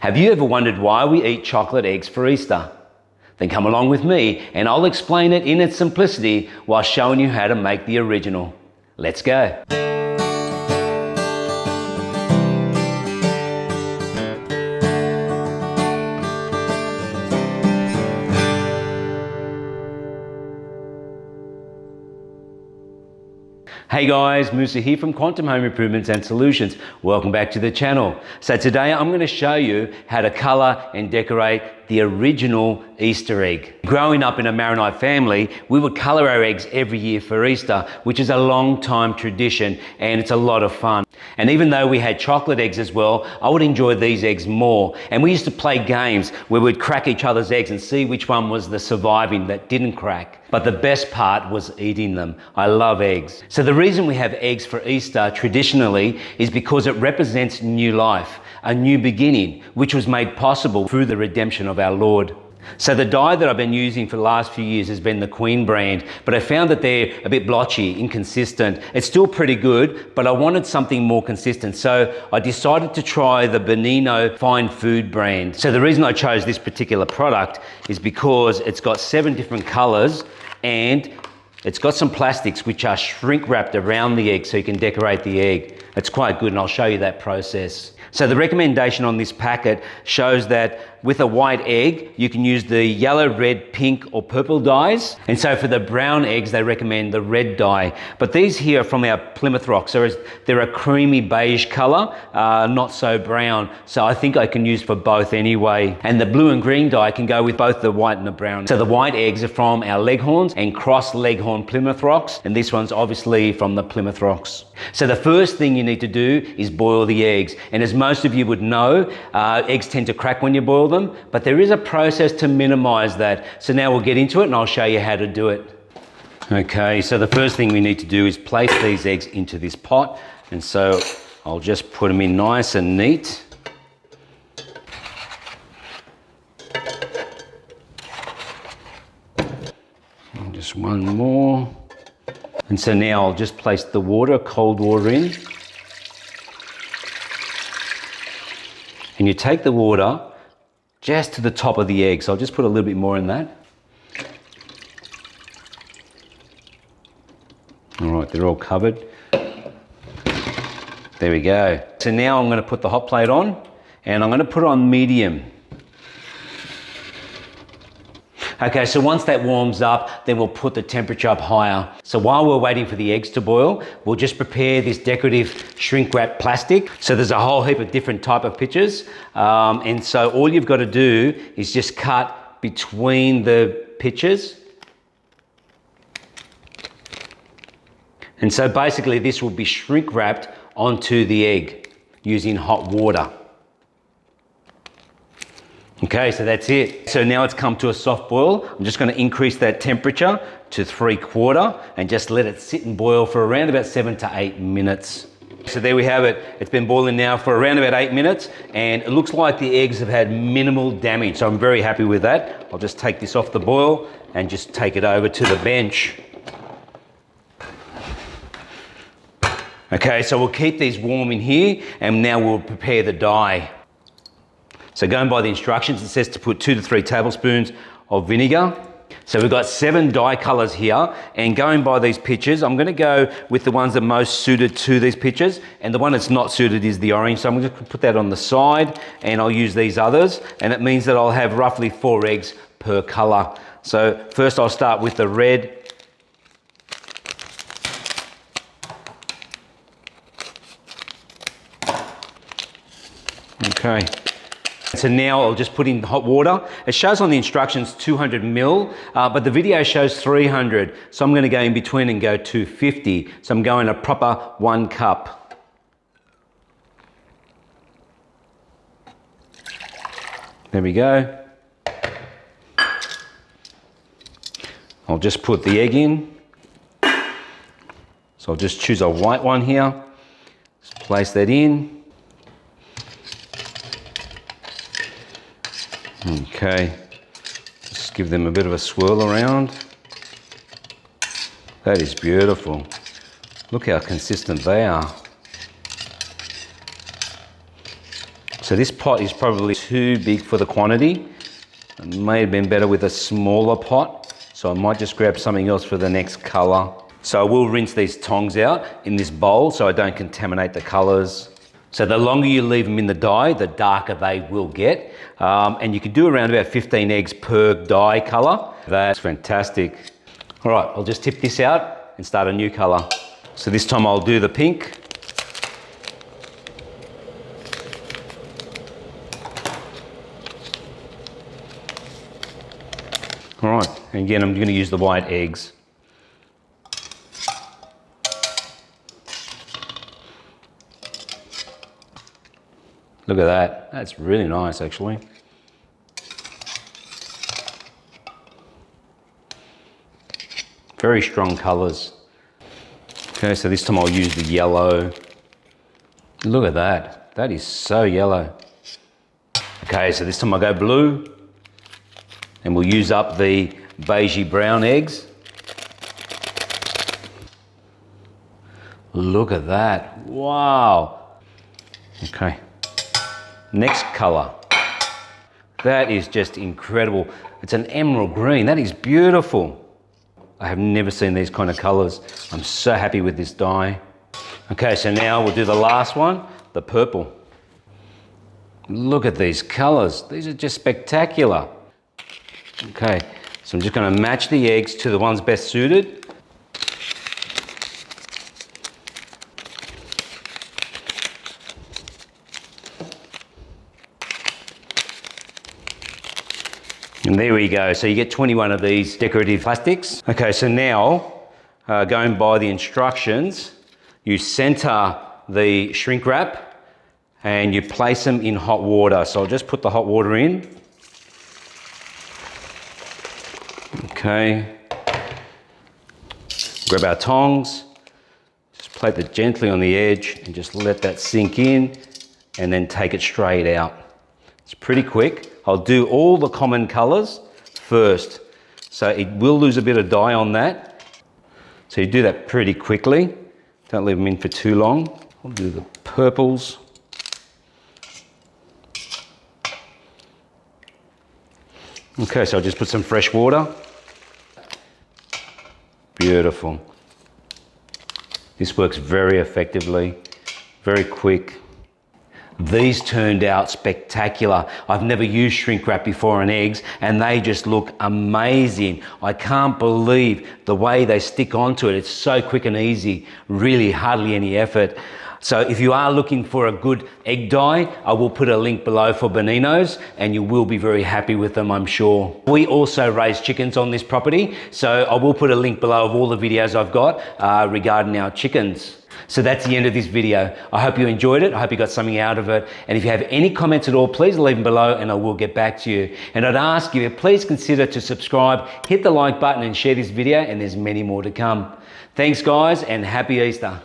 Have you ever wondered why we eat chocolate eggs for Easter? Then come along with me and I'll explain it in its simplicity while showing you how to make the original. Let's go. Hey guys, Musa here from Quantum Home Improvements and Solutions. Welcome back to the channel. So today I'm going to show you how to colour and decorate the original Easter egg. Growing up in a Maronite family, we would colour our eggs every year for Easter, which is a long time tradition and it's a lot of fun. And even though we had chocolate eggs as well, I would enjoy these eggs more. And we used to play games where we'd crack each other's eggs and see which one was the surviving that didn't crack. But the best part was eating them. I love eggs. So the reason we have eggs for Easter traditionally is because it represents new life, a new beginning, which was made possible through the redemption of our Lord. So the dye that I've been using for the last few years has been the Queen brand, but I found that they're a bit blotchy, inconsistent. It's still pretty good, but I wanted something more consistent. So I decided to try the Benino fine food brand. So the reason I chose this particular product is because it's got 7 different colors and it's got some plastics which are shrink wrapped around the egg so you can decorate the egg. It's quite good and I'll show you that process. So the recommendation on this packet shows that with a white egg, you can use the yellow, red, pink or purple dyes. And so for the brown eggs, they recommend the red dye. But these here are from our Plymouth Rock. So they're a creamy beige color, not so brown. So I think I can use for both anyway. And the blue and green dye can go with both the white and the brown. So the white eggs are from our Leghorns and Cross Leghorn Plymouth Rocks. And this one's obviously from the Plymouth Rocks. So the first thing you need to do is boil the eggs. And as most of you would know, eggs tend to crack when you boil them, but there is a process to minimize that. So now we'll get into it and I'll show you how to do it. Okay, so the first thing we need to do is place these eggs into this pot. And so I'll just put them in nice and neat. And just one more. And so now I'll just place the water, cold water in. And you take the water just to the top of the egg. So I'll just put a little bit more in that. All right, they're all covered. There we go. So now I'm going to put the hot plate on and I'm going to put it on medium. Okay, so once that warms up, then we'll put the temperature up higher. So while we're waiting for the eggs to boil, we'll just prepare this decorative shrink wrap plastic. So there's a whole heap of different type of pictures. And so all you've got to do is just cut between the pictures. And so basically this will be shrink wrapped onto the egg using hot water. Okay, so that's it. So now it's come to a soft boil. I'm just going to increase that temperature to 3/4 and just let it sit and boil for around about 7 to 8 minutes. So there we have it. It's been boiling now for around about 8 minutes and it looks like the eggs have had minimal damage. So I'm very happy with that. I'll just take this off the boil and just take it over to the bench. Okay, so we'll keep these warm in here and now we'll prepare the dye. So going by the instructions, it says to put 2 to 3 tablespoons of vinegar. So we've got 7 dye colors here, and going by these pictures, I'm going to go with the ones that are most suited to these pictures, and the one that's not suited is the orange. So I'm going to put that on the side, and I'll use these others, and it means that I'll have roughly 4 eggs per color. So first I'll start with the red. Okay. So now I'll just put in hot water. It shows on the instructions 200 ml, but the video shows 300. So I'm going to go in between and go 250. So I'm going a proper 1 cup. There we go. I'll just put the egg in. So I'll just choose a white one here. Just place that in. Okay, just give them a bit of a swirl around. That is beautiful. Look how consistent they are. So this pot is probably too big for the quantity. It may have been better with a smaller pot. So I might just grab something else for the next color. So I will rinse these tongs out in this bowl so I don't contaminate the colors. So the longer you leave them in the dye, the darker they will get. And you can do around about 15 eggs per dye color. That's fantastic. All right, I'll just tip this out and start a new color. So this time I'll do the pink. All right, and again, I'm going to use the white eggs. Look at that. That's really nice, actually. Very strong colors. Okay, so this time I'll use the yellow. Look at that. That is so yellow. Okay, so this time I'll go blue. And we'll use up the beigey brown eggs. Look at that. Wow. Okay. Next color. That is just incredible. It's an emerald green. That is beautiful. I have never seen these kind of colors. I'm so happy with this dye. Okay, so now we'll do the last one, the purple. Look at these colors. These are just spectacular. Okay, so I'm just going to match the eggs to the ones best suited. And there we go. So you get 21 of these decorative plastics. Okay, so now going by the instructions, you center the shrink wrap and you place them in hot water. So I'll just put the hot water in. Okay, grab our tongs, just place it gently on the edge and just let that sink in and then take it straight out. It's pretty quick. I'll do all the common colors first. So it will lose a bit of dye on that. So you do that pretty quickly. Don't leave them in for too long. I'll do the purples. Okay, so I'll just put some fresh water. Beautiful. This works very effectively, very quick. These turned out spectacular. I've never used shrink wrap before on eggs and they just look amazing. I can't believe the way they stick onto it. It's so quick and easy, really hardly any effort. So if you are looking for a good egg dye, I will put a link below for Beninos and you will be very happy with them, I'm sure. We also raise chickens on this property, so I will put a link below of all the videos I've got regarding our chickens. So that's the end of this video. I hope you enjoyed it. I hope you got something out of it. And if you have any comments at all, please leave them below and I will get back to you. And I'd ask you to please consider to subscribe, hit the like button and share this video, and there's many more to come. Thanks guys and happy Easter.